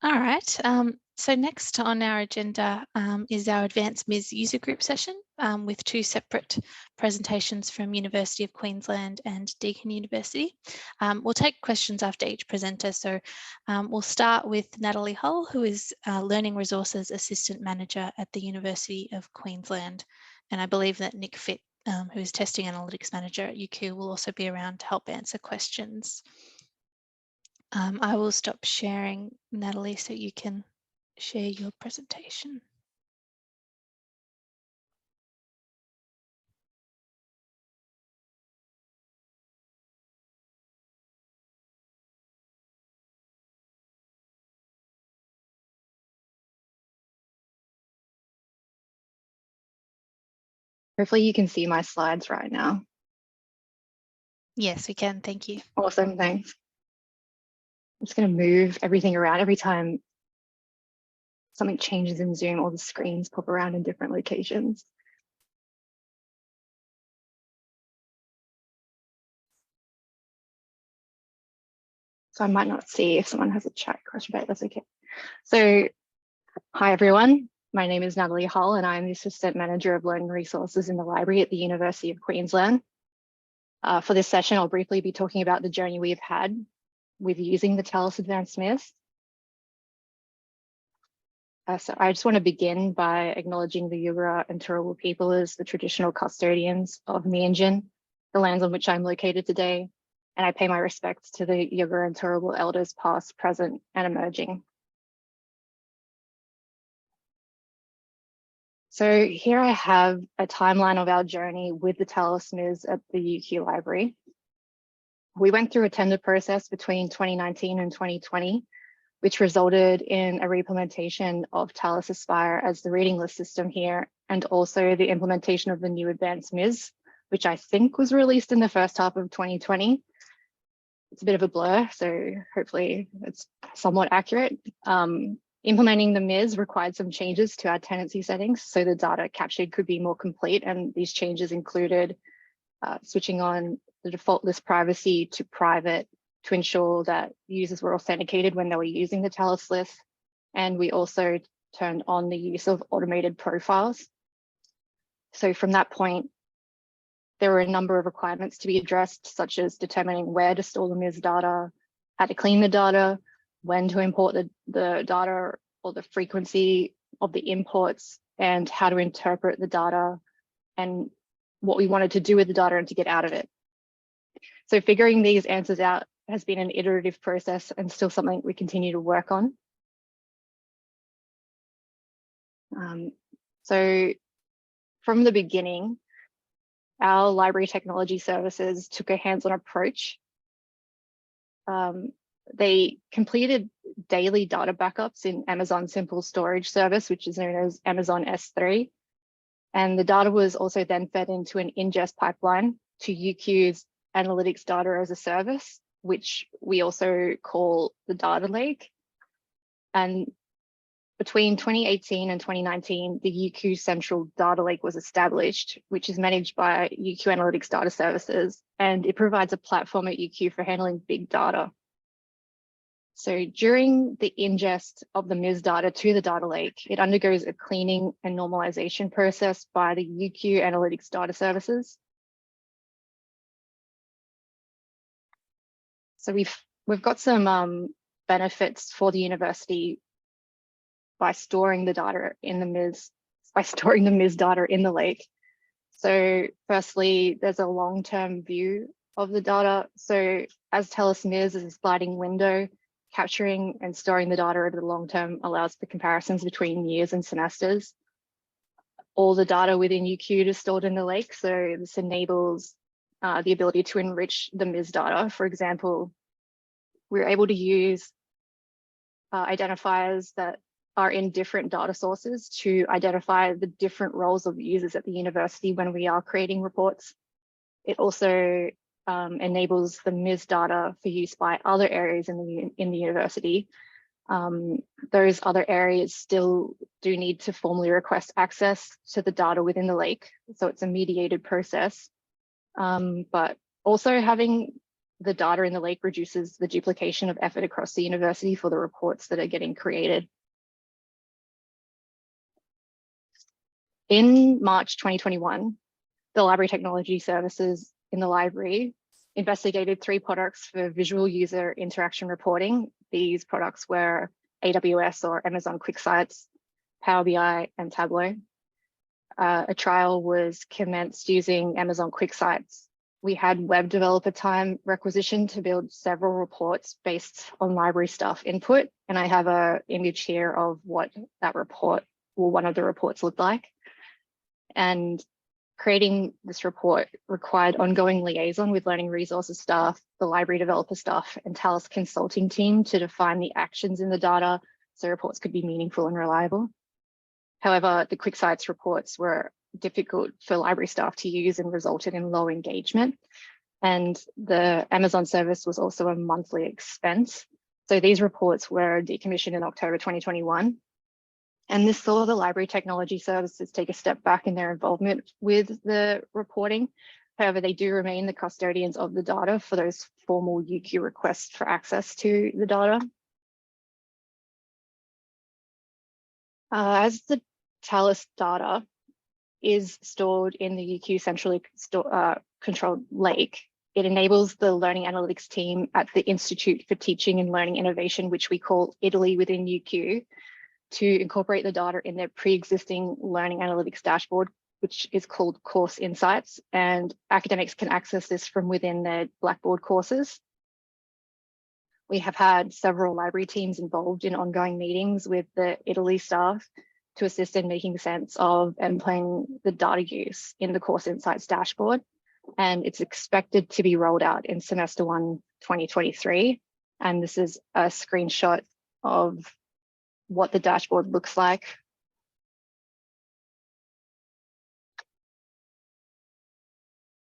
All right. So next on our agenda is our Advanced MIS user group session with two separate presentations from University of Queensland and Deakin University. We'll take questions after each presenter. So we'll start with Natalie Hull, who is Learning Resources Assistant Manager at the University of Queensland. And I believe that Nick Fitt, who is Testing Analytics Manager at UQ, will also be around to help answer questions. I will stop sharing, Natalie, so you can share your presentation. Hopefully you can see my slides right now. Yes, we can. Thank you. Awesome, thanks. I'm just going to move everything around. Every time something changes in Zoom, all the screens pop around in different locations. So I might not see if someone has a chat question, but that's okay. So hi, everyone. My name is Natalie Hull, and I'm the Assistant Manager of Learning Resources in the Library at the University of Queensland. For this session, I'll briefly be talking about the journey we've had with using the Talis Advanced MIS. So I just want to begin by acknowledging the Yugara and Turrbal people as the traditional custodians of Meanjin, the lands on which I'm located today, and I pay my respects to the Yugara and Turrbal elders past, present, and emerging. So here I have a timeline of our journey with the Talis MIS at the UQ Library. We went through a tender process between 2019 and 2020, which resulted in a reimplementation of Talis Aspire as the reading list system here, and also the implementation of the new Advanced MIS, which I think was released in the first half of 2020. It's a bit of a blur, so hopefully it's somewhat accurate. Implementing the MIS required some changes to our tenancy settings so the data captured could be more complete, and these changes included switching on the default list privacy to private to ensure that users were authenticated when they were using the Talis list. And we also turned on the use of automated profiles. So from that point, there were a number of requirements to be addressed, such as determining where to store the MIS data, how to clean the data, when to import the data or the frequency of the imports, and how to interpret the data and what we wanted to do with the data and to get out of it. So figuring these answers out has been an iterative process and still something we continue to work on. So from the beginning, our library technology services took a hands-on approach. They completed daily data backups in Amazon Simple Storage Service, which is known as Amazon S3. And the data was also then fed into an ingest pipeline to UQ's Analytics Data as a Service, which we also call the data lake. And between 2018 and 2019, the UQ Central Data Lake was established, which is managed by UQ Analytics Data Services, and it provides a platform at UQ for handling big data. So during the ingest of the MIS data to the data lake, it undergoes a cleaning and normalization process by the UQ Analytics Data Services. So we've got some benefits for the university by storing the data in the MIS, data in the lake. So firstly, there's a long-term view of the data. So as Talis MIS is a sliding window, capturing and storing the data over the long term allows for comparisons between years and semesters. All the data within UQ is stored in the lake, so this enables the ability to enrich the MIS data. For example, we're able to use identifiers that are in different data sources to identify the different roles of users at the university when we are creating reports. It also enables the MIS data for use by other areas in the university. Those other areas still do need to formally request access to the data within the lake, so it's a mediated process. But also having the data in the lake reduces the duplication of effort across the university for the reports that are getting created. In March 2021, the Library Technology Services in the library investigated 3 products for visual user interaction reporting. These products were AWS or Amazon QuickSights, Power BI, and Tableau. A trial was commenced using Amazon QuickSights. We had web developer time requisitioned to build several reports based on library staff input. And I have an image here of what that report, or one of the reports, looked like. And creating this report required ongoing liaison with learning resources staff, the library developer staff, and Talis consulting team to define the actions in the data so reports could be meaningful and reliable. However, the QuickSights reports were difficult for library staff to use and resulted in low engagement. And the Amazon service was also a monthly expense. So these reports were decommissioned in October 2021. And this saw the Library Technology Services take a step back in their involvement with the reporting. However, they do remain the custodians of the data for those formal UQ requests for access to the data. As the Talis data is stored in the UQ centrally controlled lake, it enables the learning analytics team at the Institute for Teaching and Learning Innovation, which we call Italy within UQ, to incorporate the data in their pre-existing learning analytics dashboard, which is called Course Insights, and academics can access this from within their Blackboard courses. We have had several library teams involved in ongoing meetings with the Italy staff to assist in making sense of and planning the data use in the Course Insights dashboard. And it's expected to be rolled out in semester 1, 2023. And this is a screenshot of what the dashboard looks like.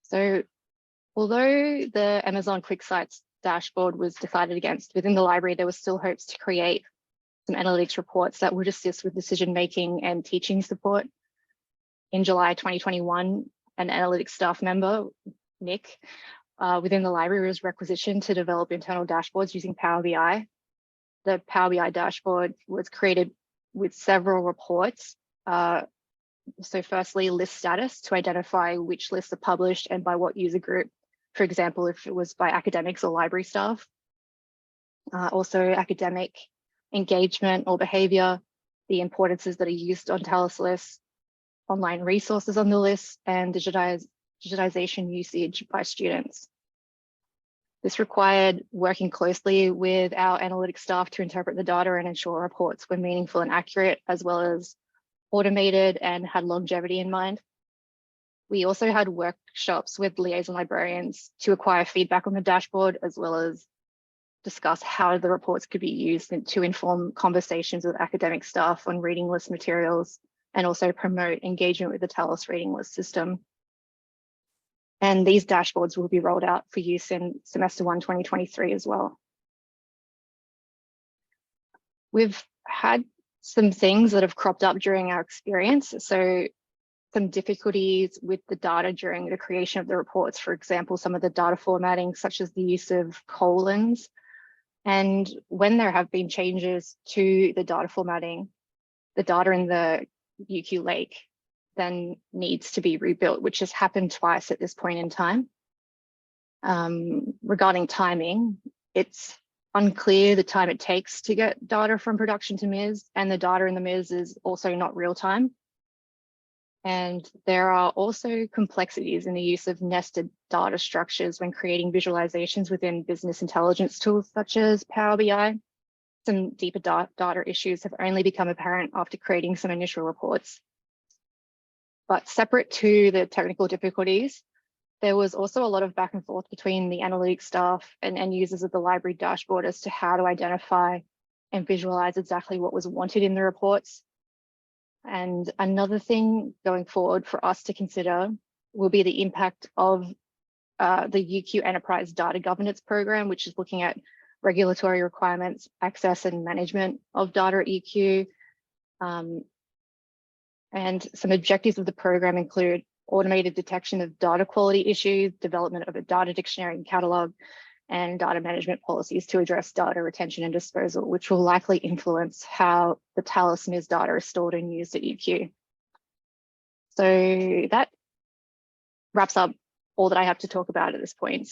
So although the Amazon QuickSights dashboard was decided against within the library, there was still hopes to create some analytics reports that would assist with decision-making and teaching support. In July 2021, an analytics staff member, Nick, within the library was requisitioned to develop internal dashboards using Power BI. The Power BI dashboard was created with several reports. So firstly, list status to identify which lists are published and by what user group. For example, if it was by academics or library staff. Also academic engagement or behavior, the importances that are used on Talis lists, online resources on the list, and digitization usage by students. This required working closely with our analytics staff to interpret the data and ensure reports were meaningful and accurate, as well as automated and had longevity in mind. We also had workshops with liaison librarians to acquire feedback on the dashboard, as well as discuss how the reports could be used to inform conversations with academic staff on reading list materials, and also promote engagement with the Talis reading list system. And these dashboards will be rolled out for use in semester 1, 2023 as well. We've had some things that have cropped up during our experience. So some difficulties with the data during the creation of the reports, for example, some of the data formatting, such as the use of colons. And when there have been changes to the data formatting, the data in the UQ Lake then needs to be rebuilt, which has happened twice at this point in time. Regarding timing, it's unclear the time it takes to get data from production to MIS, and the data in the MIS is also not real time. And there are also complexities in the use of nested data structures when creating visualizations within business intelligence tools such as Power BI. Some deeper data issues have only become apparent after creating some initial reports. But separate to the technical difficulties, there was also a lot of back and forth between the analytics staff and end users of the library dashboard as to how to identify and visualize exactly what was wanted in the reports. And another thing going forward for us to consider will be the impact of the UQ Enterprise Data Governance Program, which is looking at regulatory requirements, access and management of data at UQ. And some objectives of the program include automated detection of data quality issues, development of a data dictionary and catalog, and data management policies to address data retention and disposal, which will likely influence how the Talis MIS data is stored and used at UQ. So that wraps up all that I have to talk about at this point.